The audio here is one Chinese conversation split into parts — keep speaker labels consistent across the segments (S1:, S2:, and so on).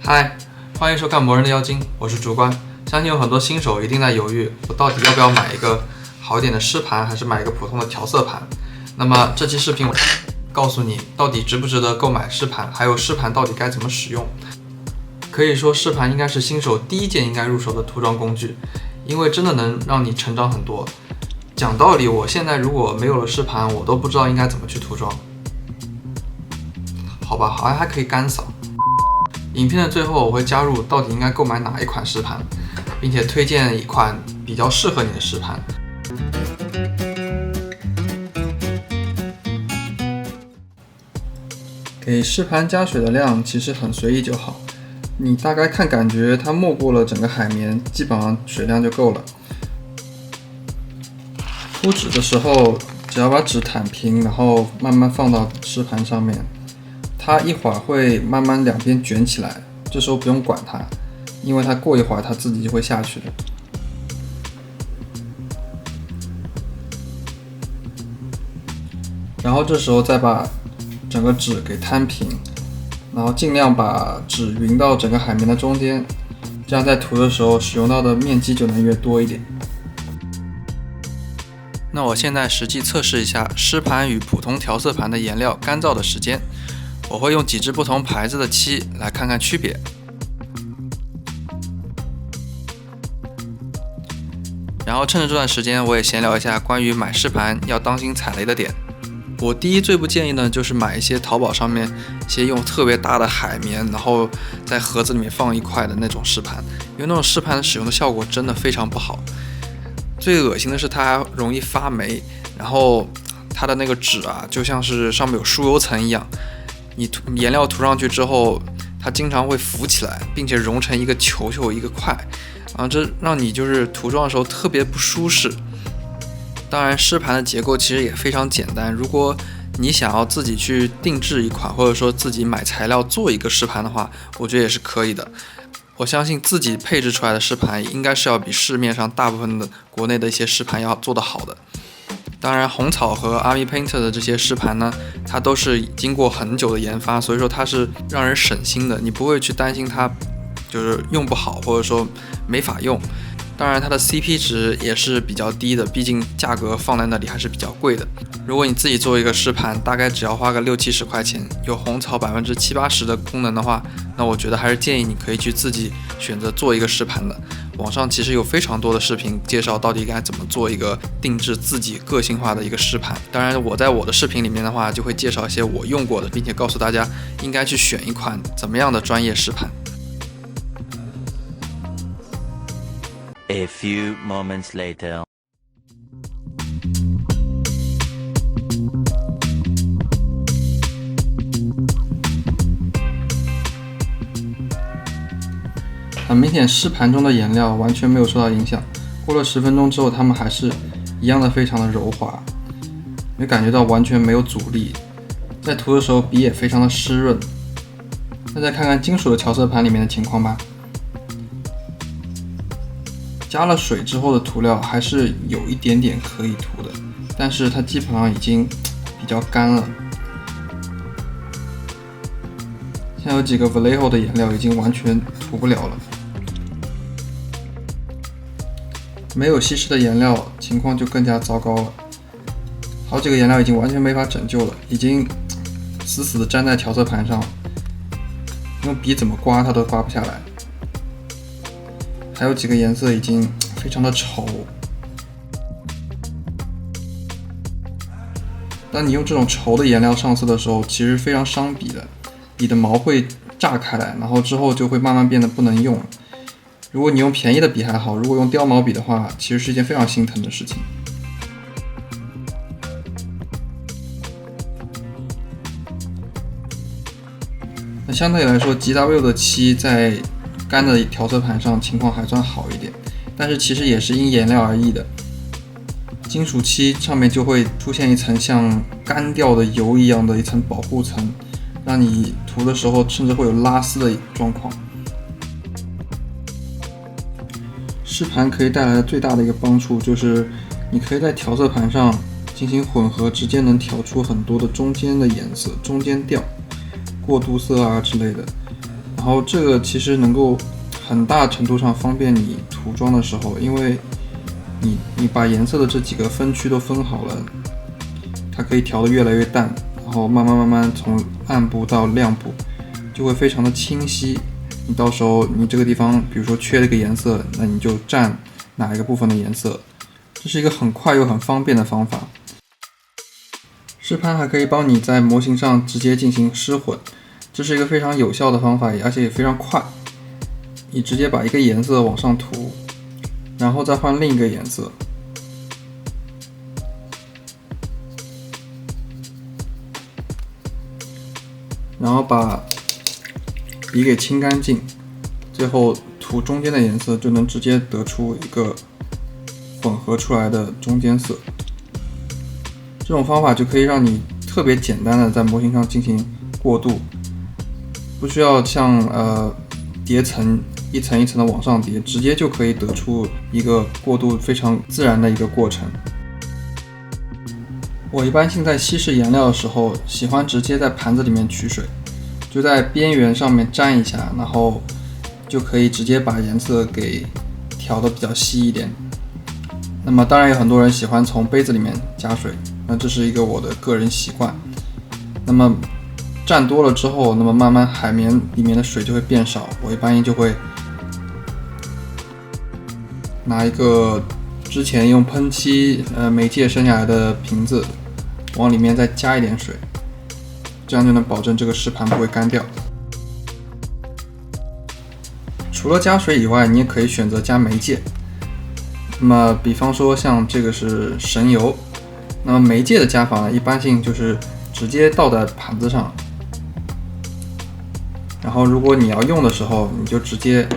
S1: 嗨，欢迎收看《魔人的妖精》，我是主观。相信有很多新手一定在犹豫，我到底要不要买一个好一点的湿盘，还是买一个普通的调色盘？那么这期视频我告诉你，到底值不值得购买湿盘，还有湿盘到底该怎么使用。可以说，湿盘应该是新手第一件应该入手的涂装工具，因为真的能让你成长很多。讲道理，我现在如果没有了湿盘，我都不知道应该怎么去涂装。好吧，好像还可以干扫。影片的最后我会加入到底应该购买哪一款湿盘，并且推荐一款比较适合你的湿盘。给湿盘加水的量其实很随意就好，你大概看感觉它没过了整个海绵，基本上水量就够了。铺纸的时候，只要把纸摊平，然后慢慢放到湿盘上面，它一会儿会慢慢两边卷起来，这时候不用管它，因为它过一会儿它自己就会下去的。然后这时候再把整个纸给摊平，然后尽量把纸匀到整个海绵的中间，这样在涂的时候使用到的面积就能越多一点。那我现在实际测试一下湿盘与普通调色盘的颜料干燥的时间，我会用几支不同牌子的漆来看看区别。然后趁着这段时间，我也闲聊一下关于买湿盘要当心踩雷的点。我最不建议呢，就是买一些淘宝上面一些用特别大的海绵，然后在盒子里面放一块的那种湿盘，因为那种湿盘使用的效果真的非常不好。最恶心的是它还容易发霉，然后它的那个纸啊，就像是上面有疏油层一样，你颜料涂上去之后，它经常会浮起来，并且融成一个球球一个块，这让你就是涂装的时候特别不舒适。当然湿盘的结构其实也非常简单，如果你想要自己去定制一款，或者说自己买材料做一个湿盘的话，我觉得也是可以的。我相信自己配置出来的湿盘应该是要比市面上大部分的国内的一些湿盘要做得好的。当然红草和 Army Painter 的这些湿盘呢，它都是经过很久的研发，所以说它是让人省心的，你不会去担心它就是用不好，或者说没法用。当然它的 CP 值也是比较低的，毕竟价格放在那里还是比较贵的。如果你自己做一个湿盘，大概只要花个60-70块钱，有红草70-80%的功能的话，那我觉得还是建议你可以去自己选择做一个湿盘的。网上其实有非常多的视频介绍到底该怎么做一个定制自己个性化的一个湿盘。当然我在我的视频里面的话，就会介绍一些我用过的，并且告诉大家应该去选一款怎么样的专业湿盘。
S2: A few moments later.
S1: 很明显，湿盘中的颜料完全没有受到影响。过了10分钟之后，它们还是一样的非常的柔滑，没感觉到完全没有阻力。在涂的时候，笔也非常的湿润。那再看看金属的调色盘里面的情况吧。加了水之后的涂料还是有一点点可以涂的，但是它基本上已经比较干了。像有几个 Vallejo 的颜料已经完全涂不了了。没有稀释的颜料情况就更加糟糕了，好几个颜料已经完全没法拯救了，已经死死的粘在调色盘上了，用笔怎么刮它都刮不下来。还有几个颜色已经非常的稠。当你用这种稠的颜料上色的时候，其实非常伤笔的，笔的毛会炸开来，然后之后就会慢慢变得不能用了。如果你用便宜的笔还好，如果用貂毛笔的话，其实是一件非常心疼的事情。那相对来说 GW 的漆在干的调色盘上情况还算好一点，但是其实也是因颜料而异的。金属漆上面就会出现一层像干掉的油一样的一层保护层，让你涂的时候甚至会有拉丝的状况。湿盘可以带来的最大的一个帮助就是你可以在调色盘上进行混合，直接能调出很多的中间的颜色、中间调、过渡色啊之类的。然后这个其实能够很大程度上方便你涂装的时候，因为你把颜色的这几个分区都分好了，它可以调得越来越淡，然后慢慢从暗部到亮部，就会非常的清晰。你到时候你这个地方比如说缺了一个颜色，那你就蘸哪一个部分的颜色，这是一个很快又很方便的方法。湿盘还可以帮你在模型上直接进行湿混，这是一个非常有效的方法，而且也非常快。你直接把一个颜色往上涂，然后再换另一个颜色，然后把笔给清干净，最后涂中间的颜色，就能直接得出一个混合出来的中间色。这种方法就可以让你特别简单的在模型上进行过渡，不需要像叠层一层一层的往上叠，直接就可以得出一个过渡非常自然的一个过程。我一般性在稀释颜料的时候，喜欢直接在盘子里面取水，就在边缘上面沾一下，然后就可以直接把颜色给调得比较稀一点。那么当然有很多人喜欢从杯子里面加水，那这是一个我的个人习惯。那么蘸多了之后，那么慢慢海绵里面的水就会变少，我一般就会拿一个之前用喷漆媒介剩下来的瓶子，往里面再加一点水，这样就能保证这个湿盘不会干掉。除了加水以外，你也可以选择加媒介。那么比方说像这个是神油，那么媒介的加法呢，一般性就是直接倒在盘子上，然后如果你要用的时候，你就直接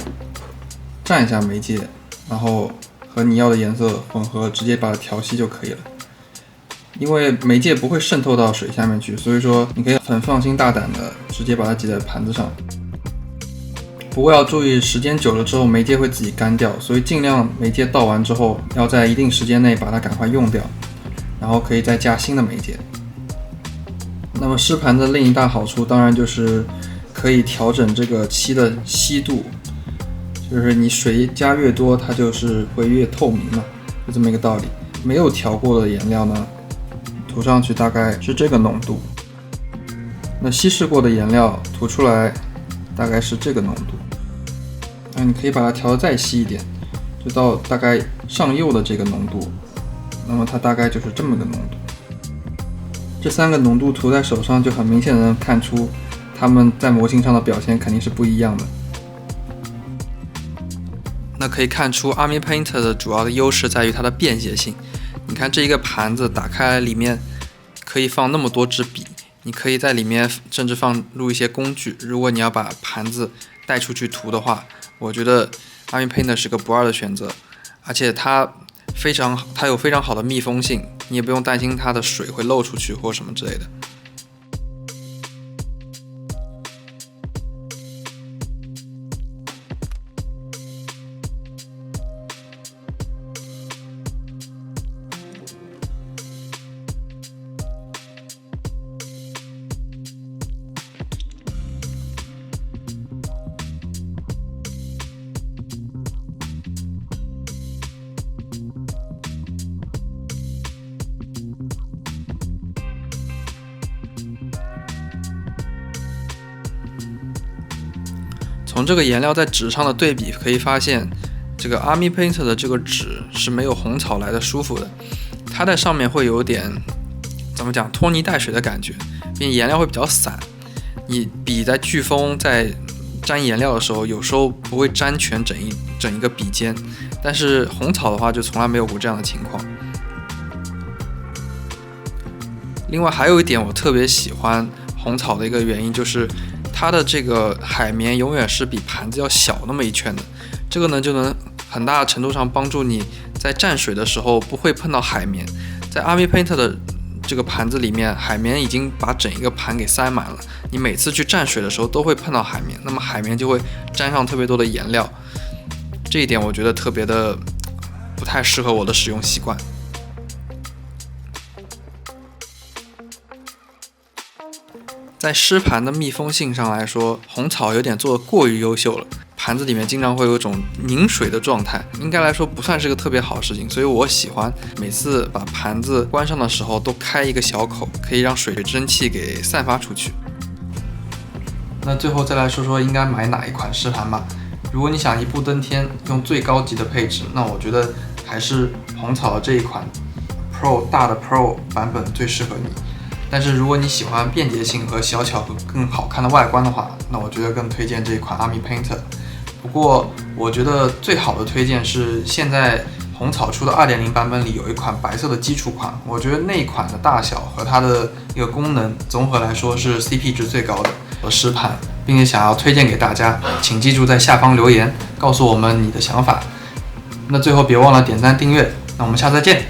S1: 蘸一下媒介，然后和你要的颜色混合，直接把它调稀就可以了。因为媒介不会渗透到水下面去，所以说你可以很放心大胆的直接把它挤在盘子上。不过要注意，时间久了之后媒介会自己干掉，所以尽量媒介倒完之后要在一定时间内把它赶快用掉，然后可以再加新的媒介。那么湿盘的另一大好处当然就是可以调整这个漆的稀度，就是你水加越多，它就是会越透明嘛，就这么一个道理。没有调过的颜料呢，涂上去大概是这个浓度，那稀释过的颜料涂出来大概是这个浓度。那你可以把它调得再稀一点，就到大概上釉的这个浓度，那么它大概就是这么个浓度。这三个浓度涂在手上，就很明显的能看出它们在模型上的表现肯定是不一样的。那可以看出 Army Painter 的主要的优势在于它的便携性。你看这一个盘子打开来，里面可以放那么多支笔，你可以在里面甚至放入一些工具。如果你要把盘子带出去涂的话，我觉得 Army Painter 是个不二的选择，而且它有非常好的密封性，你也不用担心它的水会漏出去或什么之类的。从这个颜料在纸上的对比可以发现，这个 Army Painter 的这个纸是没有红草来的舒服的，它在上面会有点怎么讲拖泥带水的感觉，并且颜料会比较散。你笔在飓风在沾颜料的时候，有时候不会沾全整一个笔尖，但是红草的话就从来没有过这样的情况。另外还有一点我特别喜欢红草的一个原因，就是它的这个海绵永远是比盘子要小那么一圈的，这个呢就能很大程度上帮助你在蘸水的时候不会碰到海绵。在 Army Painter 的这个盘子里面，海绵已经把整一个盘给塞满了，你每次去蘸水的时候都会碰到海绵，那么海绵就会沾上特别多的颜料，这一点我觉得特别的不太适合我的使用习惯。在湿盘的密封性上来说，红草有点做得过于优秀了，盘子里面经常会有一种凝水的状态，应该来说不算是个特别好的事情，所以我喜欢每次把盘子关上的时候都开一个小口，可以让水蒸气给散发出去。那最后再来说说应该买哪一款湿盘吧。如果你想一步登天，用最高级的配置，那我觉得还是红草的这一款 Pro 大的 Pro 版本最适合你。但是如果你喜欢便捷性和小巧和更好看的外观的话，那我觉得更推荐这一款 Army Painter。不过我觉得最好的推荐是现在红草出的 2.0 版本里有一款白色的基础款，我觉得那一款的大小和它的一个功能综合来说是 CP 值最高的湿盘，并且想要推荐给大家，请记住在下方留言告诉我们你的想法。那最后别忘了点赞订阅，那我们下次再见。